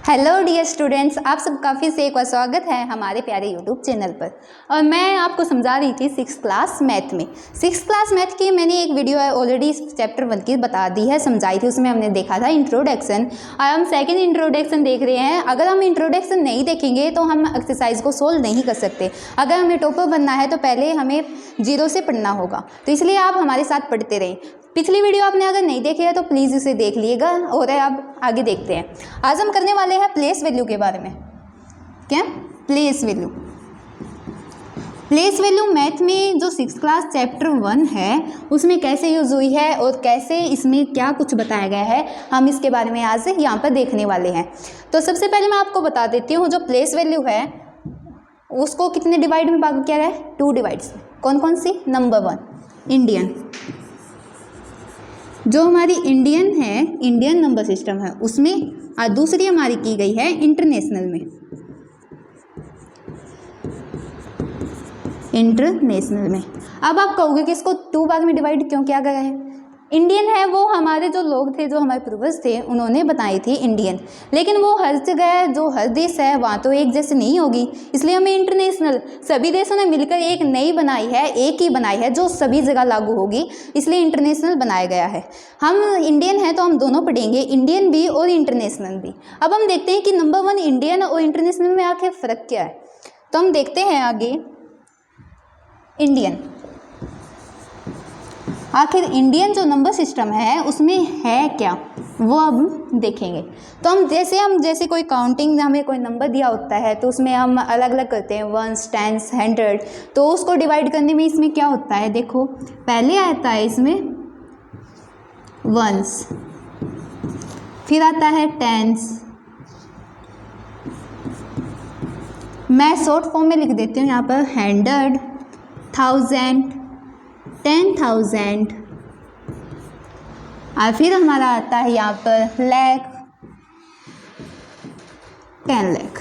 Hello dear students, आप सबका फिर से एक बार स्वागत है हमारे प्यारे यूट्यूब चैनल पर। और मैं आपको समझा रही थी 6th क्लास मैथ में। 6th क्लास मैथ की मैंने एक वीडियो ऑलरेडी चैप्टर 1 की बता दी है, समझाई थी। उसमें हमने देखा था इंट्रोडक्शन, और हम सेकंड इंट्रोडक्शन देख रहे हैं। अगर हम इंट्रोडक्शन नहीं देखेंगे तो हम एक्सरसाइज को सोल्व नहीं कर सकते। अगर हमें टॉपर बनना है तो पहले हमें 0 से पढ़ना होगा, तो इसलिए आप हमारे साथ पढ़ते रहें। पिछली वीडियो आपने अगर नहीं देखी है तो प्लीज़ इसे देख लीजिएगा। और अब आगे देखते हैं। आज हम करने वाले हैं प्लेस वैल्यू के बारे में। क्या? Place value. Place value math में जो 6th क्लास चैप्टर 1 है उसमें कैसे यूज़ हुई है और कैसे इसमें क्या कुछ बताया गया है, हम इसके बारे में आज यहाँ पर देखने वाले हैं। तो सबसे पहले मैं आपको बता देती हूँ, जो प्लेस वैल्यू है उसको कितने डिवाइड में भाग किया गया है? 2 डिवाइड्स। कौन कौन सी? नंबर 1 इंडियन, जो हमारी इंडियन है, इंडियन नंबर सिस्टम है उसमें, और दूसरी हमारी की गई है इंटरनेशनल में। इंटरनेशनल में अब आप कहोगे कि इसको 2 भाग में डिवाइड क्यों किया गया है? इंडियन है वो हमारे जो लोग थे, जो हमारे पूर्वज थे, उन्होंने बताई थी इंडियन, लेकिन वो हर जगह जो हर देश है वहाँ तो एक जैसे नहीं होगी, इसलिए हमें इंटरनेशनल, सभी देशों ने मिलकर एक नई बनाई है, एक ही बनाई है जो सभी जगह लागू होगी, इसलिए इंटरनेशनल बनाया गया है। हम इंडियन हैं तो हम दोनों पढ़ेंगे, इंडियन भी और इंटरनेशनल भी। अब हम देखते हैं कि नंबर 1 इंडियन और इंटरनेशनल में आखिर फ़र्क क्या है। तो हम देखते हैं आगे इंडियन। आखिर इंडियन जो नंबर सिस्टम है उसमें है क्या, वो अब देखेंगे। तो हम जैसे कोई काउंटिंग, हमें कोई नंबर दिया होता है तो उसमें हम अलग अलग करते हैं, 1s, 10s, 100। तो उसको डिवाइड करने में इसमें क्या होता है, देखो पहले आता है इसमें 1s, फिर आता है 10s। मैं शॉर्ट फॉर्म में लिख देती हूँ यहाँ पर 100, 1000, 10,000, और फिर हमारा आता है यहाँ पर लाख, 10 लाख।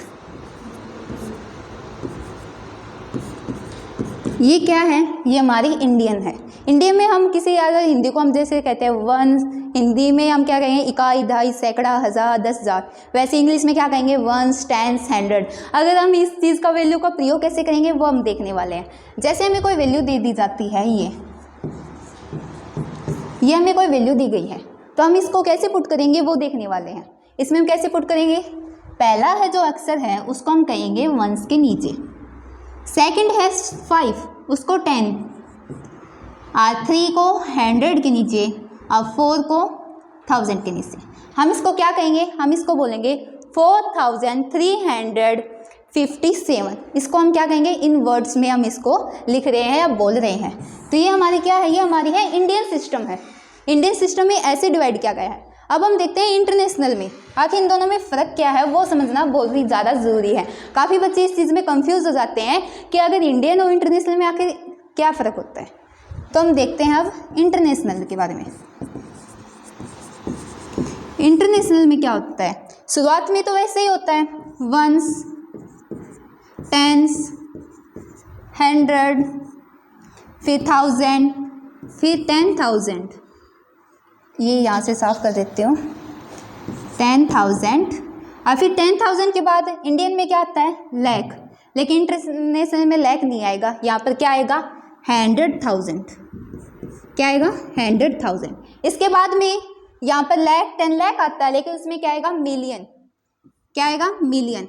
ये क्या है? ये हमारी इंडियन है। इंडियन में हम किसी, अगर हिंदी को हम जैसे कहते हैं 1, हिंदी में हम क्या कहेंगे? इकाई, दहाई, सैकड़ा, हज़ार, 10,000। वैसे इंग्लिश में क्या कहेंगे? 1s, 10s, 100। अगर हम इस चीज़ का वैल्यू का प्रयोग कैसे करेंगे वो हम देखने वाले हैं। जैसे हमें कोई वैल्यू दे दी जाती है, ये हमें कोई वैल्यू दी गई है, तो हम इसको कैसे पुट करेंगे वो देखने वाले हैं। इसमें हम कैसे पुट करेंगे? पहला है जो अक्षर है उसको हम कहेंगे 1s के नीचे, सेकंड है 5 उसको 10, और 3 को 100 के नीचे, और 4 को 1000 के नीचे। हम इसको क्या कहेंगे? हम इसको बोलेंगे 4357। इसको हम क्या कहेंगे? इन वर्ड्स में हम इसको लिख रहे हैं या बोल रहे हैं। तो ये हमारी क्या है? ये हमारी है इंडियन सिस्टम है। इंडियन सिस्टम में ऐसे डिवाइड किया गया है। अब हम देखते हैं इंटरनेशनल में। आखिर इन दोनों में फ़र्क क्या है वो समझना बहुत ही ज़्यादा ज़रूरी है। काफ़ी बच्चे इस चीज़ में कंफ्यूज हो जाते हैं कि अगर इंडियन और इंटरनेशनल में आखिर क्या फ़र्क होता है। तो हम देखते हैं अब इंटरनेशनल के बारे में। इंटरनेशनल में क्या होता है? शुरुआत में तो वैसे ही होता है, 1s, 10s, 100, फिर 1000, फिर 10,000। ये यहाँ से साफ कर देती हूँ, 10,000, और फिर 10,000 के बाद इंडियन में क्या आता है? लाख। लेकिन इंटरनेशनल में लाख नहीं आएगा, यहाँ पर क्या आएगा? 100,000। क्या आएगा? 100,000। इसके बाद में यहाँ पर लाख, 10 लाख आता है, लेकिन उसमें क्या आएगा? मिलियन। क्या आएगा? मिलियन।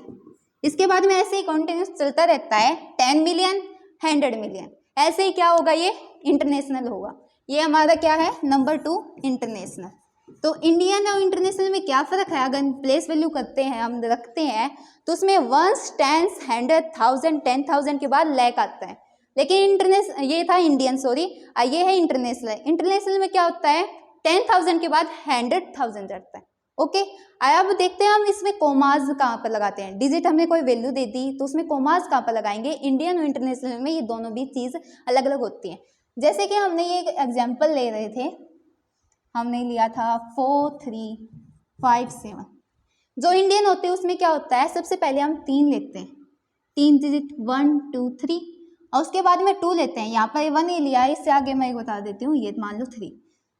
इसके बाद में ऐसे ही कंटिन्यूस चलता रहता है, 10 मिलियन, 100 मिलियन, ऐसे ही क्या होगा? ये इंटरनेशनल होगा। ये हमारा क्या है? Number 2 international. तो इंडियन और इंटरनेशनल में क्या फ़र्क है? अगर प्लेस वैल्यू करते हैं, हम रखते हैं, तो उसमें 1s, 10s, 100, 1000, 10,000 के बाद लाख आता है। लेकिन इंटरनेशनल, ये था इंडियन, सॉरी, ये है इंटरनेशनल। इंटरनेशनल में क्या होता है? 10,000 के बाद 100,000 आता है। ओके। अब देखते हैं हम इसमें कोमाज कहाँ पर लगाते हैं। डिजिट हमने कोई वैल्यू दे दी तो उसमें कोमाज कहाँ पर लगाएंगे? इंडियन और इंटरनेशनल में ये दोनों भी चीज़ अलग अलग होती हैं। जैसे कि हमने ये एक एग्जाम्पल ले रहे थे, हमने लिया था 4357। जो इंडियन होते हैं उसमें क्या होता है? सबसे पहले हम 3 लेते हैं, 3 डिजिट, 1 2 3, और उसके बाद में 2 लेते हैं। यहाँ पर 1 ही लिया है, इससे आगे मैं बता देती हूँ, ये मान लो 3।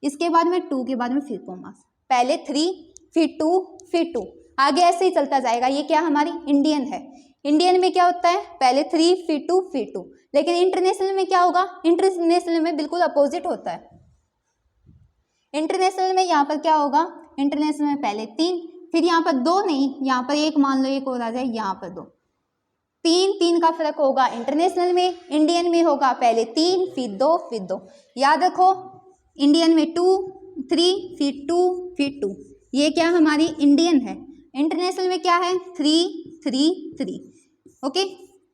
इसके बाद में 2 के बाद में फिर कोमास, पहले 3, फिर 2, फिर 2। आगे ऐसे ही चलता जाएगा। ये क्या हमारी इंडियन है, इंडियन में क्या होता है पहले 3 फिर 2 फिर 2, लेकिन इंटरनेशनल में क्या होगा, इंटरनेशनल में बिल्कुल अपोजिट होता है। इंटरनेशनल में यहाँ पर क्या होगा, इंटरनेशनल में पहले 3 फिर यहाँ पर 2 नहीं, यहाँ पर 1 मान लो, 1 और आ जाए, यहाँ पर 2, 3 का फर्क होगा इंटरनेशनल में। इंडियन में होगा पहले 3 फिर 2 फिर 2। याद रखो इंडियन में 2 3 फिर 2 फिर 2, ये क्या हमारी इंडियन है। इंटरनेशनल में क्या है 3 3 3। ओके,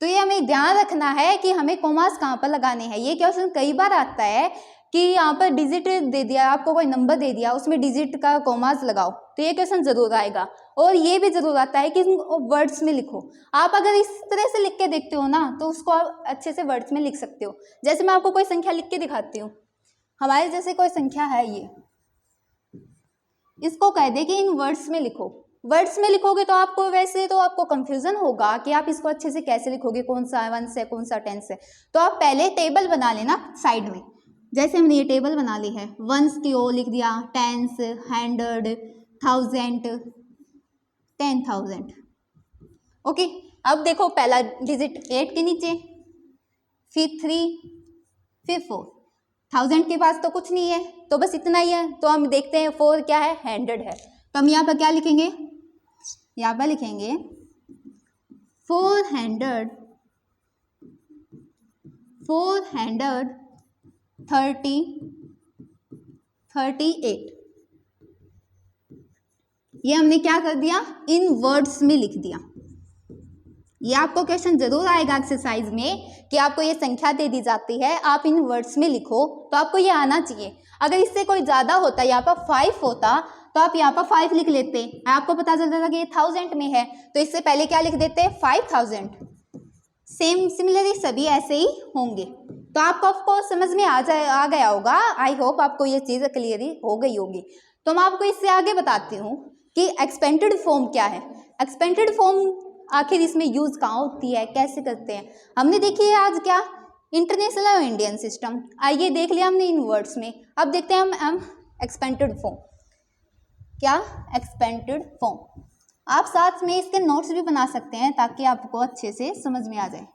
तो ये हमें ध्यान रखना है कि हमें कॉमास कहाँ पर लगाने हैं। ये क्वेश्चन कई बार आता है कि यहाँ पर डिजिट दे दिया, आपको कोई नंबर दे दिया, उसमें डिजिट का कॉमास लगाओ, तो ये क्वेश्चन जरूर आएगा। और ये भी जरूर आता है कि वर्ड्स में लिखो। आप अगर इस तरह से लिख के देखते हो ना तो उसको आप अच्छे से वर्ड्स में लिख सकते हो। जैसे मैं आपको कोई संख्या लिख के दिखाती हूँ, हमारे जैसे कोई संख्या है ये, इसको कह दे कि इन वर्ड्स में लिखो। वर्ड्स में लिखोगे तो आपको वैसे तो आपको कंफ्यूजन होगा कि आप इसको अच्छे से कैसे लिखोगे, कौन सा 1 से कौन सा 10 से। तो आप पहले टेबल बना लेना साइड में, जैसे हमने ये टेबल बना ली है, 1s की ओ लिख दिया, 10s 100 1000 10,000। ओके, अब देखो पहला डिजिट 8 के नीचे, फिर 3 फिर 4, 1000 के पास तो कुछ नहीं है तो बस इतना ही है। तो हम देखते हैं 4 क्या है 100 है, तो हम यहाँ पर क्या लिखेंगे, यहाँ पर लिखेंगे 438 ये हमने क्या कर दिया, इन वर्ड्स में लिख दिया। ये आपको क्वेश्चन जरूर आएगा एक्सरसाइज में कि आपको ये संख्या दे दी जाती है, आप इन वर्ड्स में लिखो, तो आपको ये आना चाहिए। अगर इससे कोई ज़्यादा होता, यहाँ पर 5 होता तो आप यहाँ पर 5 लिख लेते, आपको पता चलता था कि ये 1000 में है, तो इससे पहले क्या लिख देते 5000। सेम सिमिलरली सभी ऐसे ही होंगे। तो आपको समझ में आ गया होगा। आई होप आपको ये चीज़ क्लियर हो गई होगी। तो मैं आपको इससे आगे बताती हूँ कि एक्सपेंडेड फॉर्म क्या है। एक्सपेंडेड फॉर्म आखिर इसमें यूज कहाँ होती है, कैसे करते हैं, हमने देखी है आज क्या, इंटरनेशनल और इंडियन सिस्टम। आइए देख लिया हमने इन वर्ड्स में, अब देखते हैं हम एक्सपेंडेड फॉर्म क्या, एक्सपेंडेड फॉर्म। आप साथ में इसके नोट्स भी बना सकते हैं ताकि आपको अच्छे से समझ में आ जाए।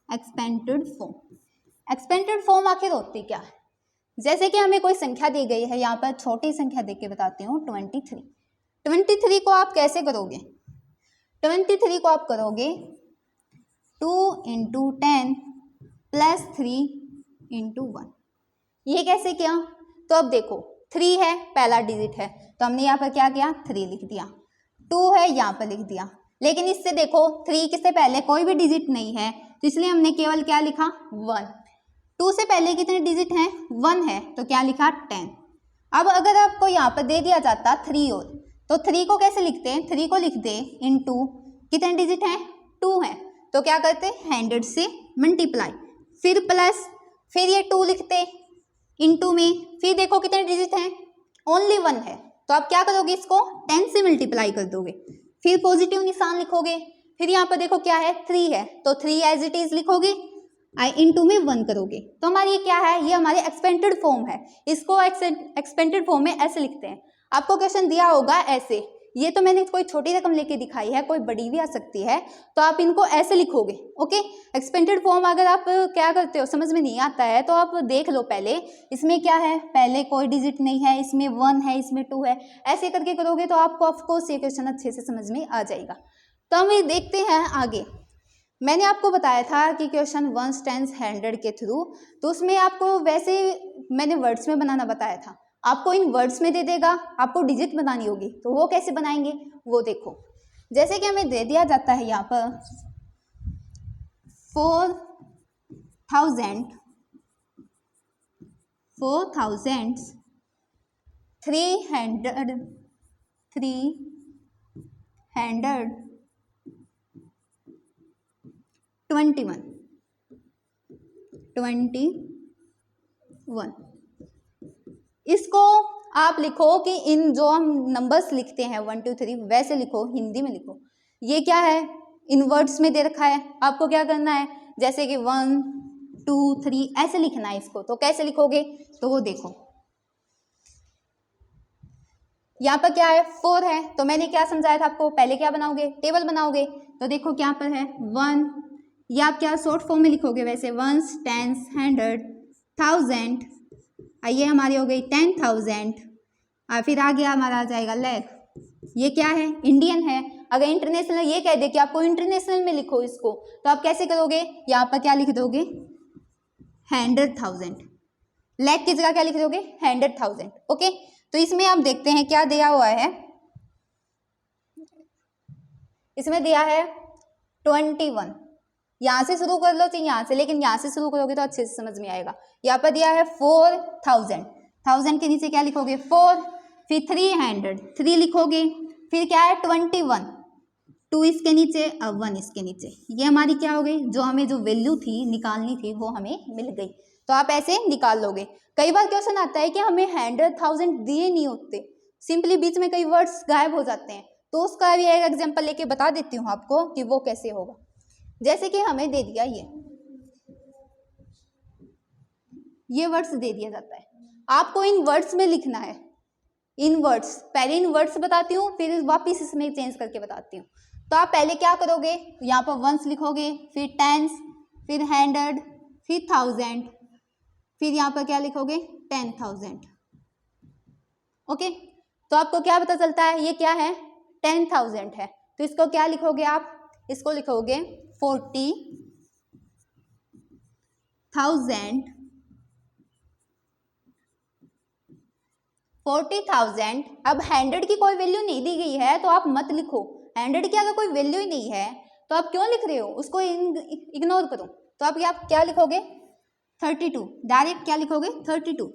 एक्सपेंडेड फॉर्म, एक्सपेंडेड फॉर्म आखिर होती क्या है, जैसे कि हमें कोई संख्या दी गई है, यहाँ पर छोटी संख्या देख के बताती हूँ 23। 23 को आप कैसे करोगे, 23 को आप करोगे 2 × 10 + 3 × 1। ये कैसे किया, तो अब देखो 3 है पहला डिजिट है, तो हमने यहाँ पर क्या किया 3 लिख दिया, 2 है यहाँ पर लिख दिया, लेकिन इससे देखो 3 से पहले कोई भी डिजिट नहीं है, तो इसलिए हमने केवल क्या लिखा 1। 2 से पहले कितने डिजिट हैं 1 है, तो क्या लिखा 10। अब अगर आपको यहाँ पर दे दिया जाता 3 और, तो 3 को कैसे लिखते हैं, 3 को लिख दे इंटू, कितने डिजिट हैं 2 हैं, तो क्या करते 100 से मल्टीप्लाई, फिर प्लस, फिर ये 2 लिखते इंटू में, फिर देखो कितने डिजिट हैं ओनली 1 है, तो आप क्या करोगे इसको 10 से मल्टीप्लाई कर दोगे, फिर पॉजिटिव निशान लिखोगे, फिर यहाँ पर देखो क्या है 3 है, तो 3 एज इट इज लिखोगे, आई इंटू में 1 करोगे, तो हमारी ये क्या है, ये हमारी एक्सपेंडेड फॉर्म है। इसको एक्सपेंडेड फॉर्म में ऐसे लिखते हैं। आपको क्वेश्चन दिया होगा ऐसे, ये तो मैंने कोई छोटी रकम लेके दिखाई है, कोई बड़ी भी आ सकती है, तो आप इनको ऐसे लिखोगे। ओके, एक्सपेंडेड फॉर्म अगर आप क्या करते हो समझ में नहीं आता है तो आप देख लो पहले, इसमें क्या है, पहले कोई डिजिट नहीं है, इसमें 1 है, इसमें 2 है, ऐसे करके करोगे तो आपको ऑफकोर्स ये क्वेश्चन अच्छे से समझ में आ जाएगा। तो हम ये देखते हैं आगे। मैंने आपको बताया था कि क्वेश्चन 1s 10s 100 के थ्रू, तो उसमें आपको वैसे मैंने वर्ड्स में बनाना बताया था, आपको इन वर्ड्स में दे देगा, आपको डिजिट बनानी होगी, तो वो कैसे बनाएंगे वो देखो। जैसे कि हमें दे दिया जाता है यहाँ पर 4,000 321। इसको आप लिखो कि इन जो हम नंबर्स लिखते हैं 1 2 3 वैसे लिखो, हिंदी में लिखो। ये क्या है, इन वर्ड्स में दे रखा है, आपको क्या करना है, जैसे कि 1 2 3 ऐसे लिखना है इसको। तो कैसे लिखोगे, तो वो देखो यहाँ पर क्या है 4 है, तो मैंने क्या समझाया था आपको, पहले क्या बनाओगे, टेबल बनाओगे। तो देखो क्या पर है 1, या आप क्या शॉर्ट फॉर्म में लिखोगे वैसे, वंस, टेंस, हंड्रेड, थाउजेंड, ये हमारी हो गई 10,000, और फिर आगे हमारा आ जाएगा लैख। ये क्या है, इंडियन है। अगर इंटरनेशनल ये कह दे कि आपको इंटरनेशनल में लिखो इसको, तो आप कैसे करोगे, यहाँ पर क्या लिख दोगे 100,000, लैख की जगह क्या लिख दोगे 100,000। ओके, तो इसमें आप देखते हैं क्या दिया हुआ है, इसमें दिया है 21। यहाँ से शुरू कर लो चाहे यहाँ से, लेकिन यहाँ से शुरू करोगे तो अच्छे से समझ में आएगा। यहाँ पर दिया है 4,000, 1000 के नीचे क्या लिखोगे 4, फिर 300, 3 लिखोगे, फिर क्या है 21, 2 इसके नीचे और 1 इसके नीचे। ये हमारी क्या हो गई, जो हमें जो वैल्यू थी निकालनी थी वो हमें मिल गई। तो आप ऐसे निकाल लोगे। कई बार क्वेश्चन आता है कि हमें 100,000 दिए नहीं होते, सिंपली बीच में कई वर्ड्स गायब हो जाते हैं, तो उसका भी एक एग्जाम्पल लेके बता देती हूँ आपको कि वो कैसे होगा। जैसे कि हमें दे दिया ये वर्ड्स दे दिया जाता है, आपको इन वर्ड्स में लिखना है, इन वर्ड्स, पहले इन वर्ड्स बताती हूँ फिर वापिस इसमें चेंज करके बताती हूँ। तो आप पहले क्या करोगे, यहाँ पर वंस लिखोगे, फिर टेंस, फिर 100, फिर 1000, फिर यहाँ पर क्या लिखोगे 10,000। ओके, तो आपको क्या पता चलता है, ये क्या है 10,000 है, तो इसको क्या लिखोगे आप, इसको लिखोगे 40,000, 40,000। अब 100 की कोई वैल्यू नहीं दी गई है तो आप मत लिखो, 100 की अगर कोई वैल्यू ही नहीं है तो आप क्यों लिख रहे हो, उसको इग्नोर करो। तो आप क्या लिखोगे 32, डायरेक्ट क्या लिखोगे 32।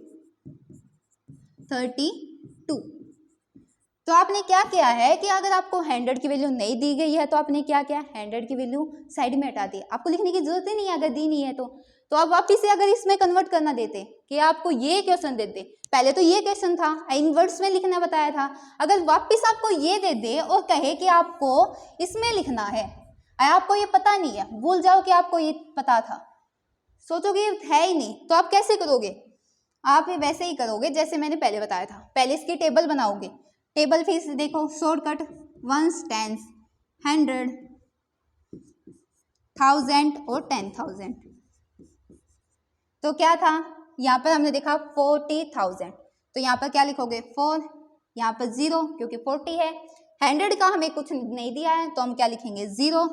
तो आपने क्या किया है कि अगर आपको 100 की वैल्यू नहीं दी गई है तो आपने क्या किया, 100 की वैल्यू साइड में हटा दी, आपको लिखने की जरूरत ही नहीं है अगर दी नहीं है तो आप वापिस से अगर इसमें कन्वर्ट करना देते कि आपको ये क्वेश्चन देते, पहले तो ये क्वेश्चन था इन वर्ड्स में लिखना बताया था, अगर वापिस आपको ये दे दे और कहे कि आपको इसमें लिखना है, आपको ये पता नहीं है, भूल जाओ कि आपको ये पता था, सोचोगे है ही नहीं, तो आप कैसे करोगे, आप ये वैसे ही करोगे जैसे मैंने पहले बताया था। पहले इसकी टेबल बनाओगे, टेबल फिर से देखो शॉर्टकट, वंस, टेंस, 100, 1000 और 10,000। तो क्या था, यहाँ पर हमने देखा 40,000, तो यहाँ पर क्या लिखोगे 4, यहाँ पर 0 क्योंकि 40 है, 100 का हमें कुछ नहीं दिया है तो हम क्या लिखेंगे 0,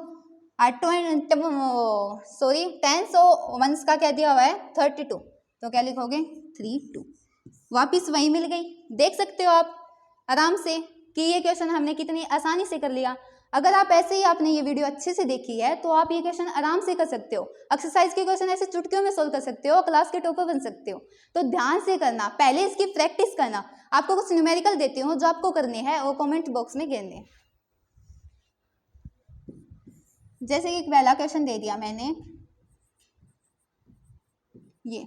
सॉरी 10 और वंस का क्या दिया हुआ है 32, तो क्या लिखोगे 32, वापिस वही मिल गई। देख सकते हो आप आराम से कि ये क्वेश्चन हमने कितनी आसानी से कर लिया। अगर आप ऐसे ही आपने ये वीडियो अच्छे से देखी है तो आप ये क्वेश्चन आराम से कर सकते हो, एक्सरसाइज के क्वेश्चन ऐसे चुटकियों में सोल्व कर सकते हो, क्लास के टॉपर बन सकते हो। तो ध्यान से करना, पहले इसकी प्रैक्टिस करना। आपको कुछ न्यूमेरिकल देती हूँ जो आपको करने हैं वो कमेंट बॉक्स में गिनने हैं। जैसे कि पहला क्वेश्चन दे दिया मैंने, ये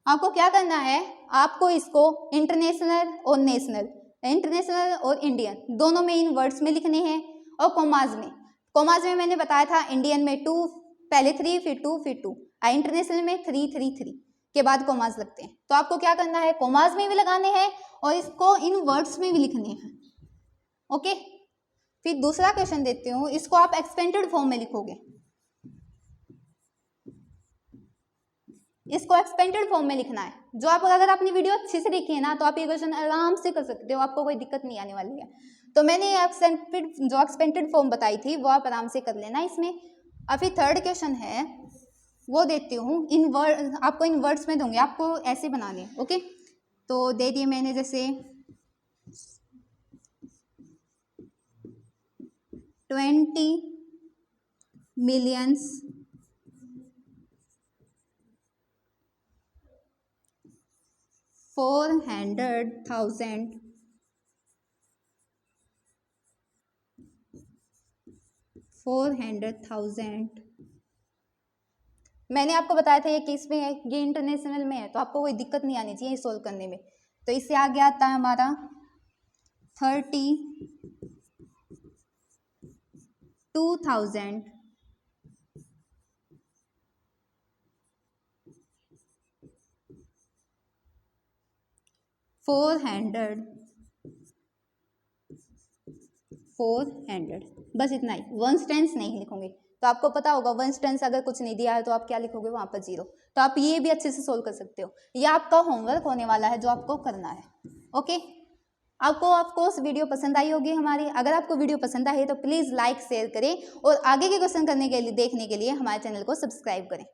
आपको क्या करना है, आपको इसको इंटरनेशनल और नेशनल, इंटरनेशनल और इंडियन दोनों में इन वर्ड्स में लिखने हैं, और कोमाज में मैंने बताया था इंडियन में 2, पहले 3 फिर 2 फिर 2, इंटरनेशनल में 3 3 3 के बाद कोमाज लगते हैं। तो आपको क्या करना है, कोमाज में भी लगाने हैं और इसको इन वर्ड्स में भी लिखने हैं। ओके, फिर दूसरा क्वेश्चन देती हूँ, इसको आप एक्सपेंडेड फॉर्म में लिखोगे, इसको एक्सपेंडेड फॉर्म में लिखना है। जो आप अगर अपनी वीडियो अच्छे से देखी है ना तो आप ये क्वेश्चन आराम से कर सकते हो, आपको कोई दिक्कत नहीं आने वाली है। तो मैंने जो एक्सपेंडेड फॉर्म बताई थी वो आप आराम से कर लेना इसमें। और फिर थर्ड क्वेश्चन है वो देती हूँ, इन वर्ड आपको इन वर्ड्स में दूंगी, आपको ऐसे बना लें। ओके, तो दे दिए मैंने, जैसे 20 मिलियंस 400,000 400,000। मैंने आपको बताया था ये किस में है, ये इंटरनेशनल में है, तो आपको कोई दिक्कत नहीं आनी चाहिए सोल्व करने में। तो इससे आगे आता है हमारा 32,000 400 400, बस इतना ही, वंस टेंस नहीं लिखोगे। तो आपको पता होगा वंस टेंस अगर कुछ नहीं दिया है तो आप क्या लिखोगे वहाँ पर 0। तो आप ये भी अच्छे से सोल्व कर सकते हो, ये आपका होमवर्क होने वाला है जो आपको करना है। ओके, आपको ऑफकोर्स वीडियो पसंद आई होगी हमारी। अगर आपको वीडियो पसंद आई है तो प्लीज़ लाइक शेयर करें और आगे के क्वेश्चन करने के लिए देखने के लिए हमारे चैनल को सब्सक्राइब करें।